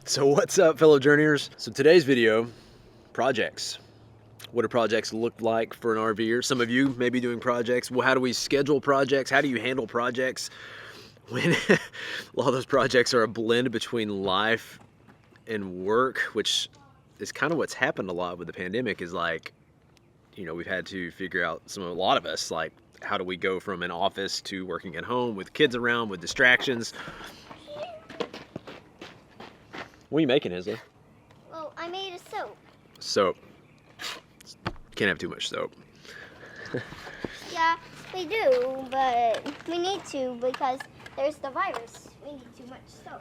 So what's up, fellow journeyers? So today's video, projects. What do projects look like for an RVer? Some of you may be doing projects. Well, how do we schedule projects? How do you handle projects when a lot of those projects are a blend between life and work, which is kind of what's happened a lot with the pandemic, is like, you know, we've had to figure out, a lot of us, like, how do we go from an office to working at home with kids around, with distractions? What are you making, Isla? Well, I made a soap. Soap. Can't have too much soap. Yeah, we do, but we need to because there's the virus. We need too much soap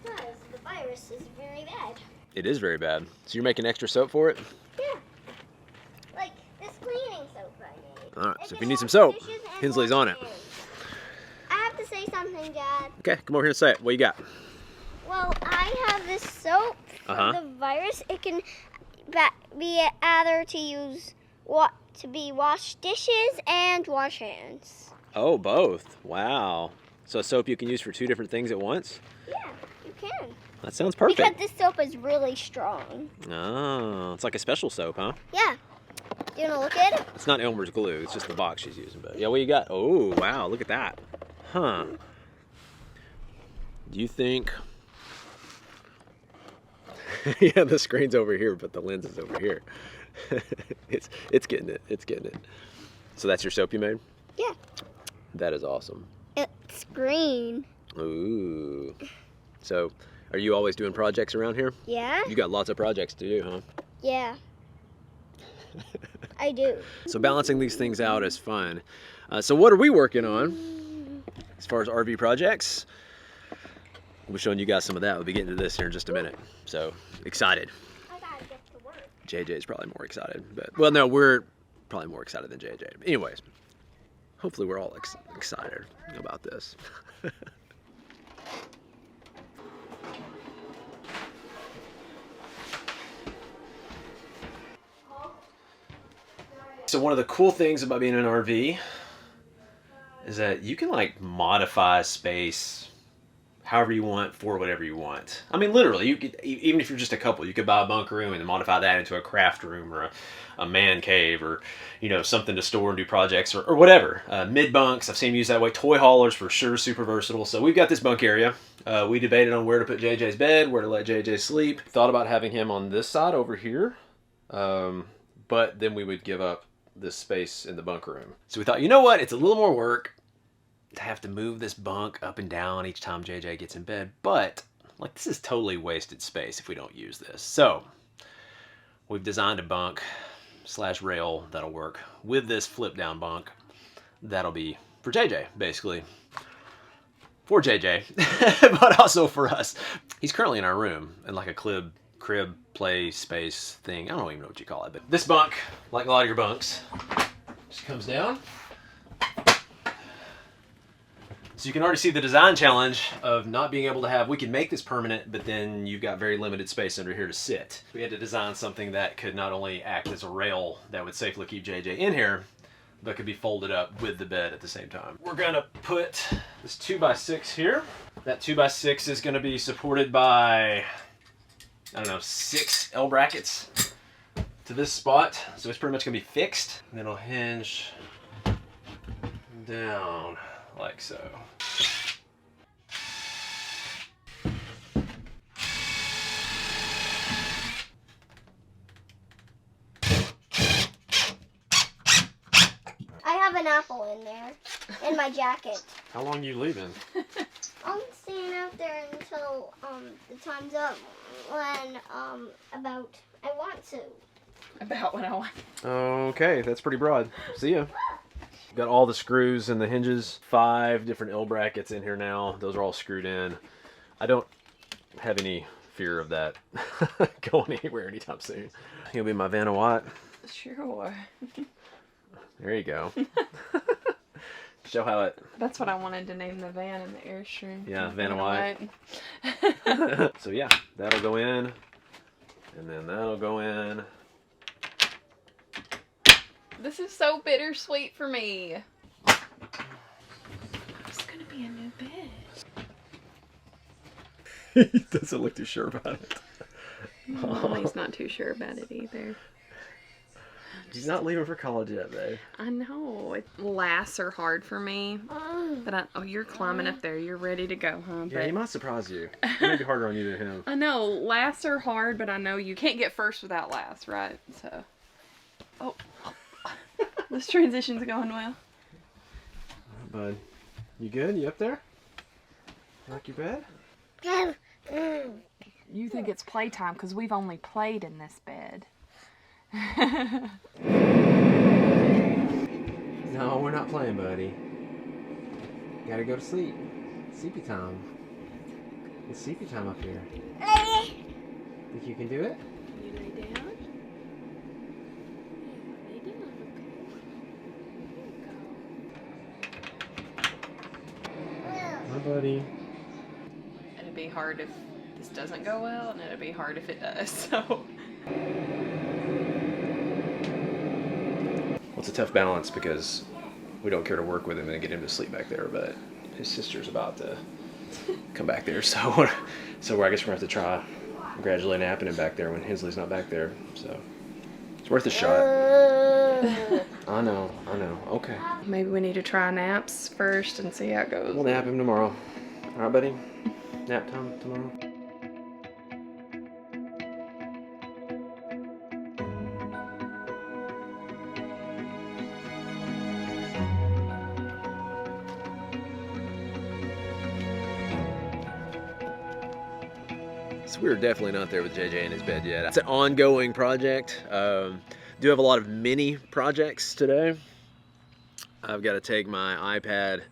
because the virus is very bad. It is very bad. So you're making extra soap for it? Yeah. Like this cleaning soap I made. All right, so if you need some soap, Hensley's on it. I have to say something, Dad. Okay, come over here and say it. What you got? Well, I have this soap for the virus. It can be either to use to be wash dishes and wash hands. Oh, both. Wow. So a soap you can use for two different things at once? Yeah, you can. That sounds perfect. Because this soap is really strong. Oh, it's like a special soap, huh? Yeah. Do you want to look at it? It's not Elmer's glue. It's just the box she's using. But yeah, what you got? Oh, wow. Look at that. Huh. Do you think... Yeah, the screen's over here, but the lens is over here. It's getting it. It's getting it. So that's your soap you made? Yeah. That is awesome. It's green. Ooh. So, are you always doing projects around here? Yeah. You got lots of projects to do, huh? Yeah. I do. So balancing these things out is fun. So what are we working on as far as RV projects? We'll be showing you guys some of that. We'll be getting to this here in just a minute. So, excited. I gotta get to work. JJ's probably more excited. But, well, no, we're probably more excited than JJ. But anyways, hopefully we're all excited about this. So one of the cool things about being in an RV is that you can like modify space however you want for whatever you want. I mean, literally, you could, even if you're just a couple, you could buy a bunk room and modify that into a craft room or a man cave or, you know, something to store and do projects or whatever. Mid bunks, I've seen them use that way. Toy haulers for sure, super versatile. So we've got this bunk area. We debated on where to put JJ's bed, where to let JJ sleep. Thought about having him on this side over here, but then we would give up this space in the bunk room. So we thought, you know what, it's a little more work to have to move this bunk up and down each time JJ gets in bed, but like this is totally wasted space if we don't use this. So we've designed a bunk / rail that'll work with this flip down bunk that'll be for JJ, basically for JJ, but also for us. He's currently in our room in like a crib play space thing. I don't even know what you call it, but this bunk, like a lot of your bunks, just comes down. So you can already see the design challenge of not being able to have, we can make this permanent, but then you've got very limited space under here to sit. We had to design something that could not only act as a rail that would safely keep JJ in here, but could be folded up with the bed at the same time. We're gonna put this 2x6 here. That 2x6 is gonna be supported by, I don't know, 6 L brackets to this spot. So it's pretty much gonna be fixed. And then it'll hinge down like so. I have an apple in there, in my jacket. How long are you leaving? I'm staying out there until the time's up when about I want to. About when I want. Okay, that's pretty broad. See ya. Got all the screws and the hinges. 5 different L brackets in here now. Those are all screwed in. I don't have any fear of that going anywhere anytime soon. You'll be my Vanna White. Sure. There you go. Show how it... That's what I wanted to name the van in the Airstream. Yeah, Vanna White. So yeah, that'll go in. And then that'll go in. This is so bittersweet for me. It's gonna be a new bed. He doesn't look too sure about it. Mommy's not too sure about it either. She's not leaving for college yet, babe. I know. Lasts are hard for me. But oh, you're climbing up there. You're ready to go, huh? Yeah, he might surprise you. It might be harder on you than him. I know. Lasts are hard, but I know you can't get first without last, right? So. Oh. This transition's going well. Bud, you good? You up there? Like your bed? You think it's playtime because we've only played in this bed. No, we're not playing, buddy. Gotta go to sleep. Sleepy time. It's sleepy time up here. Think you can do it? You lay down? Lay down, okay. Hi, buddy. It'd be hard if this doesn't go well, and it'd be hard if it does, so. Well, it's a tough balance because we don't care to work with him and get him to sleep back there, but his sister's about to come back there, so I guess we're going to have to try gradually napping him back there when Hensley's not back there, so it's worth a shot. I know, okay. Maybe we need to try naps first and see how it goes. We'll nap him tomorrow. All right, buddy? Nap time tomorrow? So we're definitely not there with JJ in his bed yet. It's an ongoing project. Do have a lot of mini projects today. I've got to take my iPad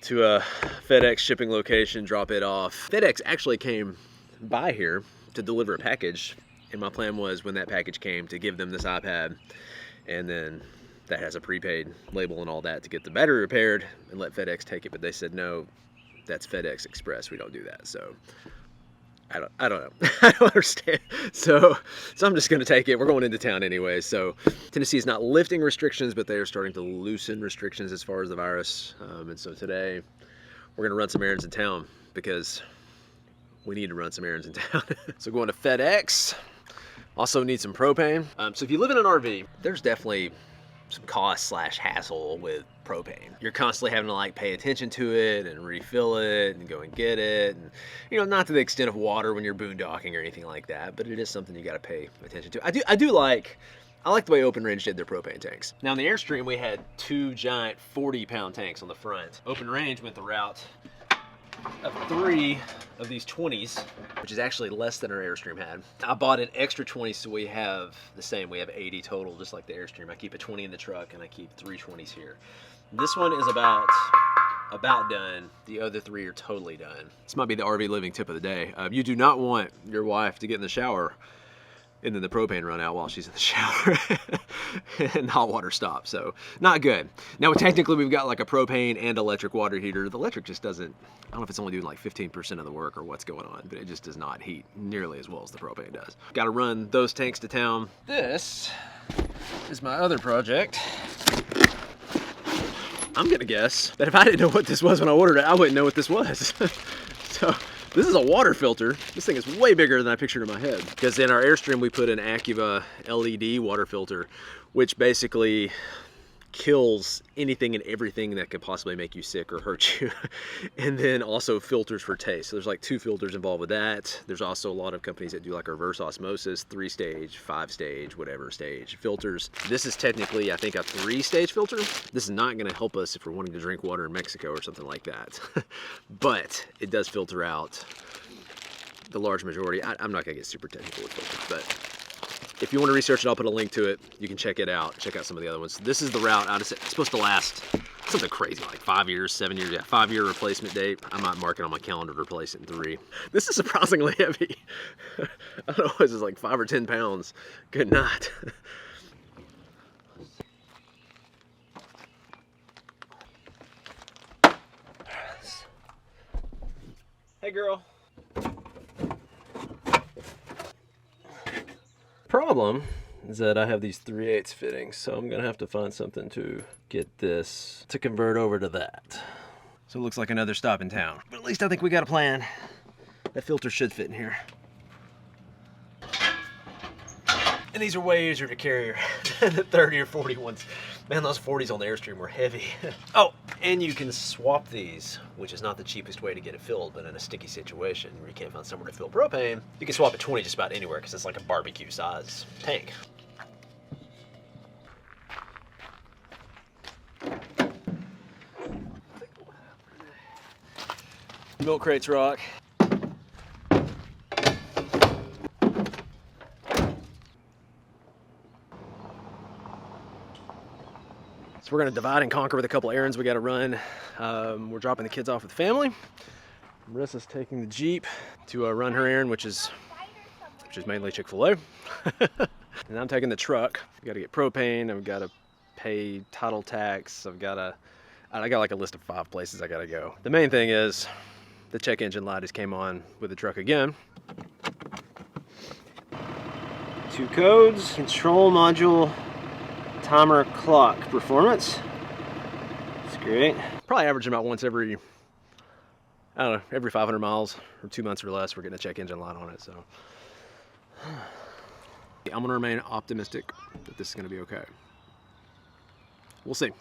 to a FedEx shipping location, drop it off. FedEx actually came by here to deliver a package, and my plan was when that package came to give them this iPad, and then that has a prepaid label and all that to get the battery repaired and let FedEx take it, but they said no, that's FedEx Express, we don't do that. So I don't know. I don't understand. So I'm just gonna take it. We're going into town anyway. So Tennessee is not lifting restrictions, but they are starting to loosen restrictions as far as the virus. And so today we're gonna run some errands in town because we need to run some errands in town. So going to FedEx. Also need some propane. So if you live in an RV, there's definitely some cost / hassle with propane. You're constantly having to like pay attention to it and refill it and go and get it, and you know, not to the extent of water when you're boondocking or anything like that, but it is something you got to pay attention to. I like the way Open Range did their propane tanks. Now in the Airstream we had 2 giant 40-pound tanks on the front. Open Range went the route of 3 of these 20s, which is actually less than our Airstream had. I bought an extra 20 so we have the same. We have 80 total, just like the Airstream. I keep a 20 in the truck and I keep 3 20s here. This one is about done. The other 3 are totally done. This might be the RV living tip of the day. You do not want your wife to get in the shower and then the propane run out while she's in the shower and hot water stops. So not good. Now technically we've got like a propane and electric water heater. The electric just doesn't, I don't know if it's only doing like 15% of the work or what's going on, but it just does not heat nearly as well as the propane does. Got to run those tanks to town. This is my other project. I'm gonna guess that if I didn't know what this was when I ordered it, I wouldn't know what this was. So this is a water filter. This thing is way bigger than I pictured in my head. Because in our Airstream, we put an Activa LED water filter, which basically kills anything and everything that could possibly make you sick or hurt you. And then also filters for taste. So there's like 2 filters involved with that. There's also a lot of companies that do like reverse osmosis, 3-stage, 5-stage, whatever stage filters. This is technically, I think, a 3-stage filter. This is not gonna help us if we're wanting to drink water in Mexico or something like that. But it does filter out the large majority. I'm not gonna get super technical with filters, but if you want to research it, I'll put a link to it. You can check it out. Check out some of the other ones. This is the route. It's supposed to last something crazy, like 5 years, 7 years. Yeah, 5-year replacement date. I might mark it on my calendar to replace it in 3. This is surprisingly heavy. I don't know, this is like 5 or 10 pounds. Good night. Hey, girl. Problem is that I have these 3/8 fittings, so I'm gonna have to find something to get this to convert over to that. So it looks like another stop in town, but at least I think we got a plan. That filter should fit in here. And these are way easier to carry than the 30 or 40 ones. Man, those 40s on the Airstream were heavy. Oh, and you can swap these, which is not the cheapest way to get it filled, but in a sticky situation where you can't find somewhere to fill propane, you can swap a 20 just about anywhere because it's like a barbecue size tank. Milk crates rock. We're gonna divide and conquer with a couple errands we gotta run. We're dropping the kids off with family. Marissa's taking the Jeep to run her errand, which is mainly Chick-fil-A. And I'm taking the truck. We gotta get propane, I've gotta pay title tax, I got like a list of 5 places I gotta go. The main thing is the check engine light just came on with the truck again. 2 codes, control module, timer clock performance. It's great. Probably averaging about once every, I don't know, every 500 miles or 2 months or less, we're getting a check engine light on it. So I'm gonna remain optimistic that this is gonna be okay. We'll see.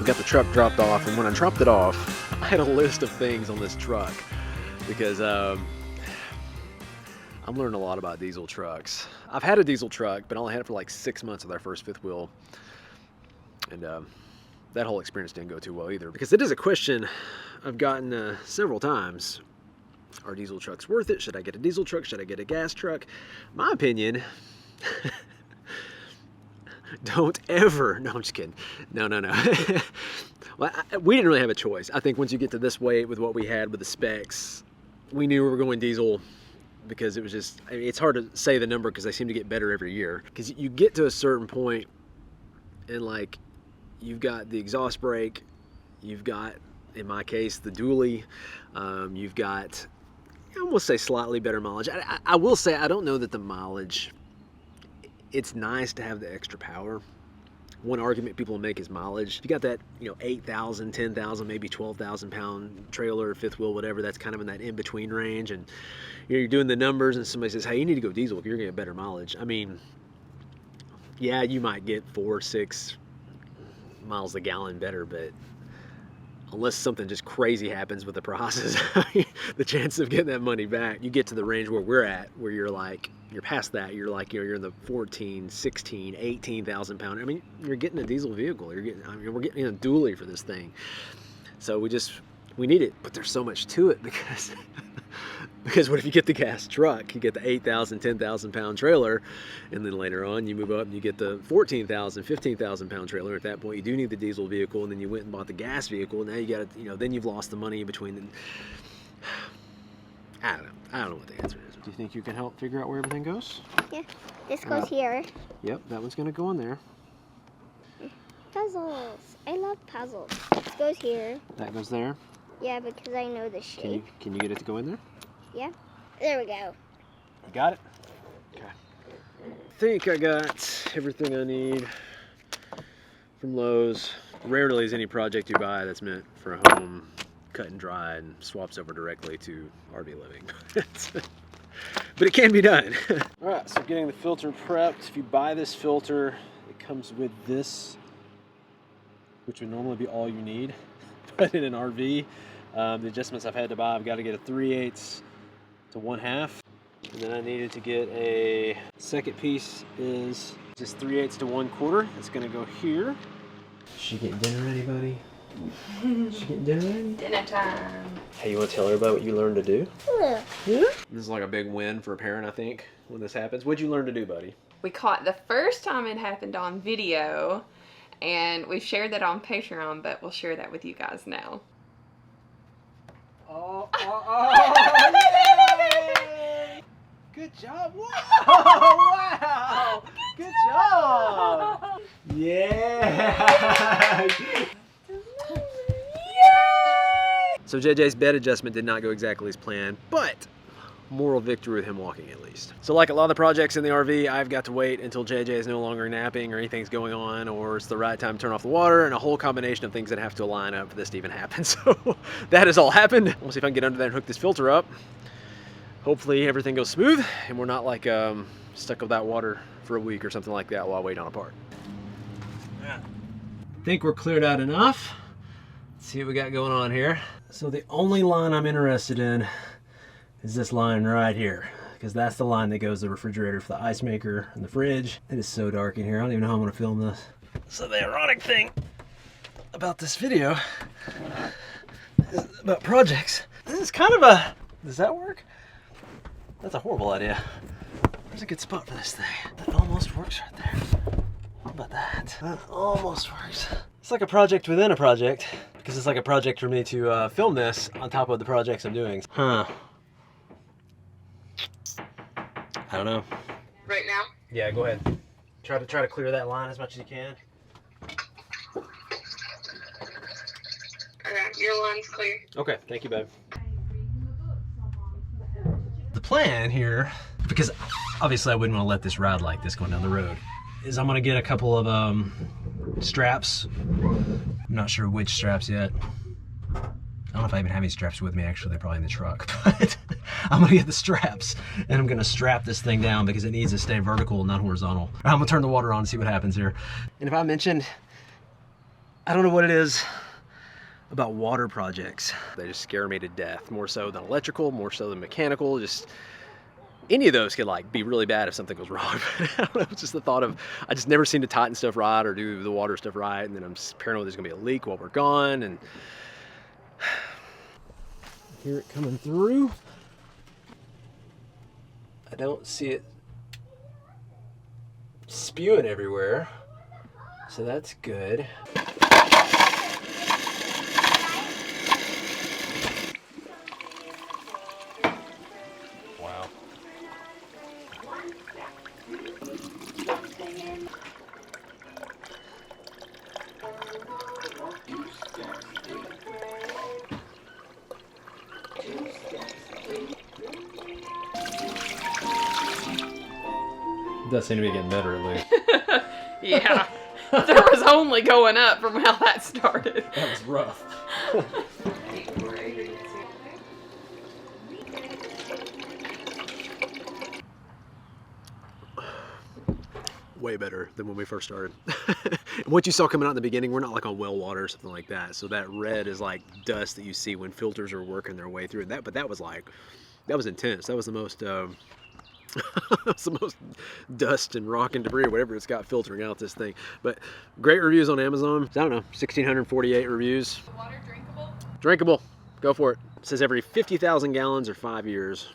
Got the truck dropped off, and when I dropped it off, I had a list of things on this truck because I'm learning a lot about diesel trucks. I've had a diesel truck, but I only had it for like 6 months with our first fifth wheel, and that whole experience didn't go too well either, because it is a question I've gotten several times. Are diesel trucks worth it? Should I get a diesel truck? Should I get a gas truck? My opinion, don't ever, no, I'm just kidding. No. Well, we didn't really have a choice. I think once you get to this weight with what we had with the specs, we knew we were going diesel because it was just, I mean, it's hard to say the number because they seem to get better every year. Because you get to a certain point and like, you've got the exhaust brake, you've got, in my case, the dually, you've got, I almost say slightly better mileage. I will say, I don't know that the mileage, it's nice to have the extra power. One argument people make is mileage. You got that, 8,000, 10,000, maybe 12,000 pound trailer, fifth wheel, whatever. That's kind of in that in-between range. And you're doing the numbers and somebody says, hey, you need to go diesel if you're gonna get better mileage. I mean, yeah, you might get 4 or 6 miles a gallon better, but unless something just crazy happens with the prices, the chance of getting that money back, you get to the range where we're at, where you're past that, you're in the 14, 16, 18,000 pound. I mean, you're getting a diesel vehicle. We're getting a dually for this thing. So we need it, but there's so much to it because what if you get the gas truck, you get the 8,000, 10,000 pound trailer, and then later on you move up and you get the 14,000, 15,000 pound trailer. At that point, you do need the diesel vehicle, and then you went and bought the gas vehicle. Now you got to, then you've lost the money in between. I don't know what the answer is. Do you think you can help figure out where everything goes? Yeah, this goes here. Yep, that one's gonna go in there. Puzzles. I love puzzles. This goes here. That goes there. Yeah, because I know the shape. Can you get it to go in there? Yeah. There we go. You got it? Okay. I think I got everything I need from Lowe's. Rarely is any project you buy that's meant for a home cut and dry and swaps over directly to RV living. But it can be done. All right, so getting the filter prepped. If you buy this filter, it comes with this, which would normally be all you need. But in an RV, the adjustments I've had to buy, I've got to get a 3/8 to 1/2. And then I needed to get a second piece is just 3/8 to 1/4. It's gonna go here. She getting dinner ready, buddy? She getting dinner ready? Dinner time. Hey, you want to tell everybody what you learned to do? Yeah. Yeah? This is like a big win for a parent, I think, when this happens. What'd you learn to do, buddy? We caught the first time it happened on video, And we've shared that on Patreon, but we'll share that with you guys now. Oh, yay! Good job. Wow. Good job. Yeah. So JJ's bed adjustment did not go exactly as planned, but moral victory with him walking at least. So like a lot of the projects in the RV, I've got to wait until JJ is no longer napping or anything's going on, or it's the right time to turn off the water, and a whole combination of things that have to line up for this to even happen. So that has all happened. We'll see if I can get under there and hook this filter up. Hopefully everything goes smooth and we're not like stuck with that water for a week or something like that while I wait on a part. I think we're cleared out enough. Let's see what we got going on here. So the only line I'm interested in is this line right here, because that's the line that goes to the refrigerator for the ice maker and the fridge. It is so dark in here, I don't even know how I'm gonna film this. So the ironic thing about this video is about projects. This is kind of a, does that work? That's a horrible idea. There's a good spot for this thing. That almost works right there. How about that? That almost works. It's like a project within a project, because it's like a project for me to film this on top of the projects I'm doing. Huh. I don't know. Right now? Yeah, go ahead. Try to clear that line as much as you can. Okay, your line's clear. Okay, thank you, babe. The plan here, because obviously I wouldn't want to let this ride like this going down the road, is I'm gonna get a couple of straps. I'm not sure which straps yet. I don't know if I even have any straps with me, actually. They're probably in the truck. But I'm gonna get the straps and I'm gonna strap this thing down because it needs to stay vertical, not horizontal. I'm gonna turn the water on and see what happens here. And if I mentioned, I don't know what it is about water projects. They just scare me to death, more so than electrical, more so than mechanical. Just any of those could like be really bad if something goes wrong. I don't know, it's just the thought of, I just never seem to tighten stuff right or do the water stuff right, and then I'm paranoid there's gonna be a leak while we're gone, and hear it coming through. I don't see it spewing everywhere, so that's good. Wow. It does seem to be getting better at least. Yeah. There was only going up from how that started. That was rough. Way better than when we first started. And what you saw coming out in the beginning, we're not like on well water or something like that. So that red is like dust that you see when filters are working their way through that. But that was like, that was intense. That was the most that's the most dust and rock and debris or whatever it's got filtering out this thing. But great reviews on Amazon. I don't know, 1,648 reviews. Water drinkable? Drinkable. Go for it. It says every 50,000 gallons or 5 years,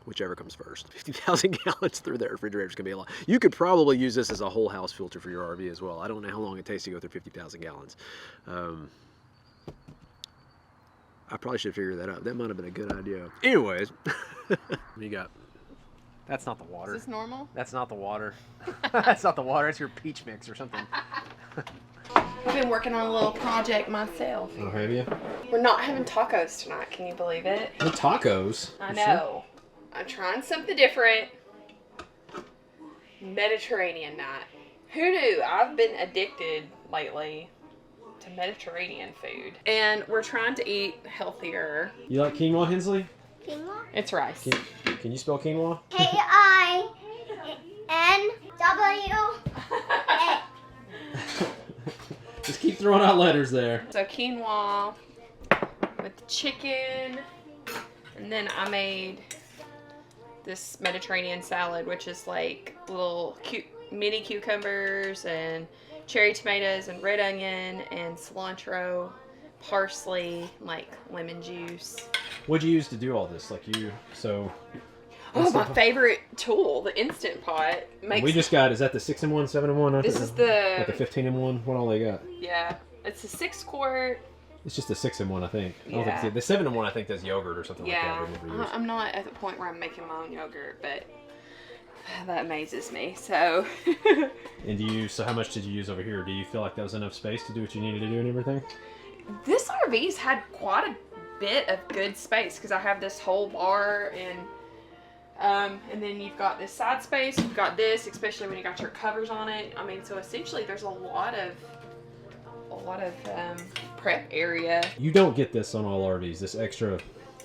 whichever comes first. 50,000 gallons through that refrigerator is going to be a lot. You could probably use this as a whole house filter for your RV as well. I don't know how long it takes to go through 50,000 gallons. I probably should figure that out. That might have been a good idea. Anyways, what do you got? That's not the water. Is this normal? That's not the water. That's not the water. It's your peach mix or something. I've been working on a little project myself. Oh, have you? We're not having tacos tonight. Can you believe it? No tacos. I know. I'm trying something different. Mediterranean night. Who knew? I've been addicted lately to Mediterranean food. And we're trying to eat healthier. You like quinoa, Hensley? Quinoa? It's rice. Can you spell quinoa? K-I-N-W-A. Just keep throwing out letters there. So quinoa with chicken. And then I made this Mediterranean salad, which is like little mini cucumbers and cherry tomatoes and red onion and cilantro, parsley, like lemon juice. What'd you use to do all this? So Oh, my favorite tool, the Instant Pot. We just got, is that the 6-in-1, 7-in-1? This is the... Like the 15-in-1? What all they got? Yeah. It's a 6-quart. It's just a 6-in-1, I think. I don't Yeah. think the 7-in-1 I think does yogurt or something like that. Yeah. I'm not at the point where I'm making my own yogurt, but that amazes me. So. And so how much did you use over here? Do you feel like that was enough space to do what you needed to do and everything? This RV's had quite a bit of good space because I have this whole bar and then you've got this side space. You've got this, especially when you got your covers on it. I mean, so essentially there's a lot of prep area. You don't get this on all RVs. This extra,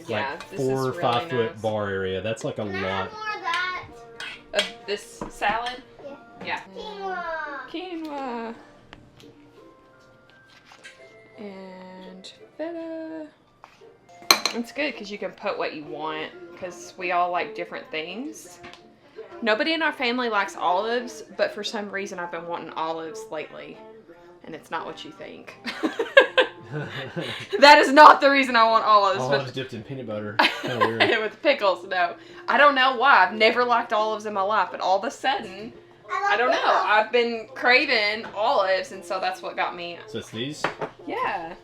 yeah, like this 4 or is 5 really foot nice. bar area. That's like a Can I lot. have more of that? Of this salad? Yeah. Quinoa. Quinoa. And feta. It's good because you can put what you want because we all like different things. Nobody in our family likes olives, but for some reason I've been wanting olives lately. And it's not what you think. That is not the reason I want olives. Olives dipped in peanut butter. Kind of weird. With pickles, no. I don't know why. I've never liked olives in my life, but all of a sudden, I don't know. I've been craving olives, and so that's what got me. So it's these? Yeah.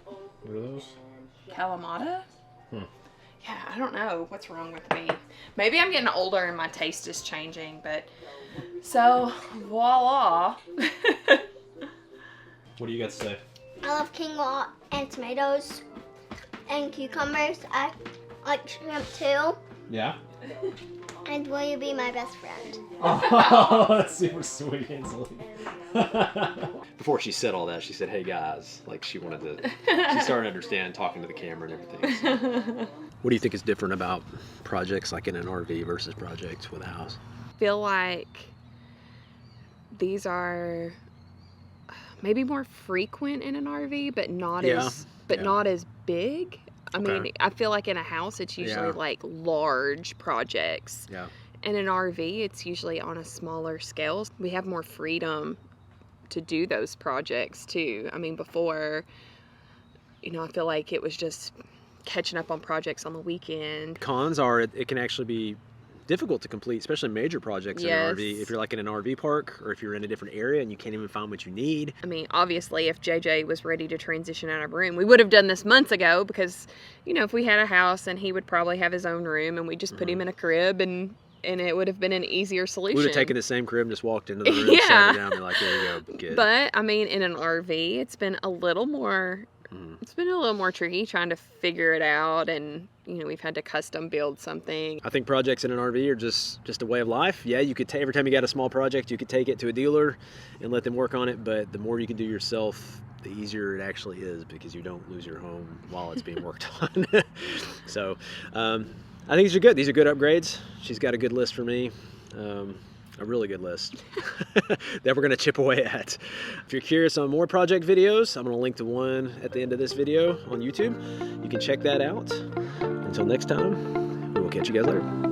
What are those? Kalamata? Yeah, I don't know what's wrong with me. Maybe I'm getting older and my taste is changing, but so voila. What do you got to say? I love quinoa and tomatoes and cucumbers. I like shrimp too. Yeah? And will you be my best friend? Oh, that's super sweet, Ainsley. Before she said all that, she said, hey guys. Like she wanted to, she started to understand talking to the camera and everything. So. What do you think is different about projects like in an RV versus projects with a house? I feel like these are maybe more frequent in an RV, but not not as big. I mean, I feel like in a house, it's usually like large projects. Yeah. In an RV, it's usually on a smaller scale. We have more freedom to do those projects too. I mean, before, I feel like it was just catching up on projects on the weekend. Cons are it can actually be difficult to complete, especially major projects in an RV. If you're like in an RV park or if you're in a different area and you can't even find what you need. I mean, obviously, if JJ was ready to transition out of a room, we would have done this months ago because, if we had a house and he would probably have his own room and we just put him in a crib and it would have been an easier solution. We would have taken the same crib and just walked into the room, sat it down, and be like, there you go, good. But, I mean, in an RV, it's been a little more... It's been a little more tricky trying to figure it out, and we've had to custom build something. I think projects in an RV are just a way of life. Yeah, you could every time you got a small project, you could take it to a dealer and let them work on it. But the more you can do yourself, the easier it actually is because you don't lose your home while it's being worked on. So I think these are good. These are good upgrades. She's got a good list for me. A really good list that we're going to chip away at. If you're curious on more project videos, I'm going to link to one at the end of this video on YouTube. You can check that out. Until next time, we will catch you guys later.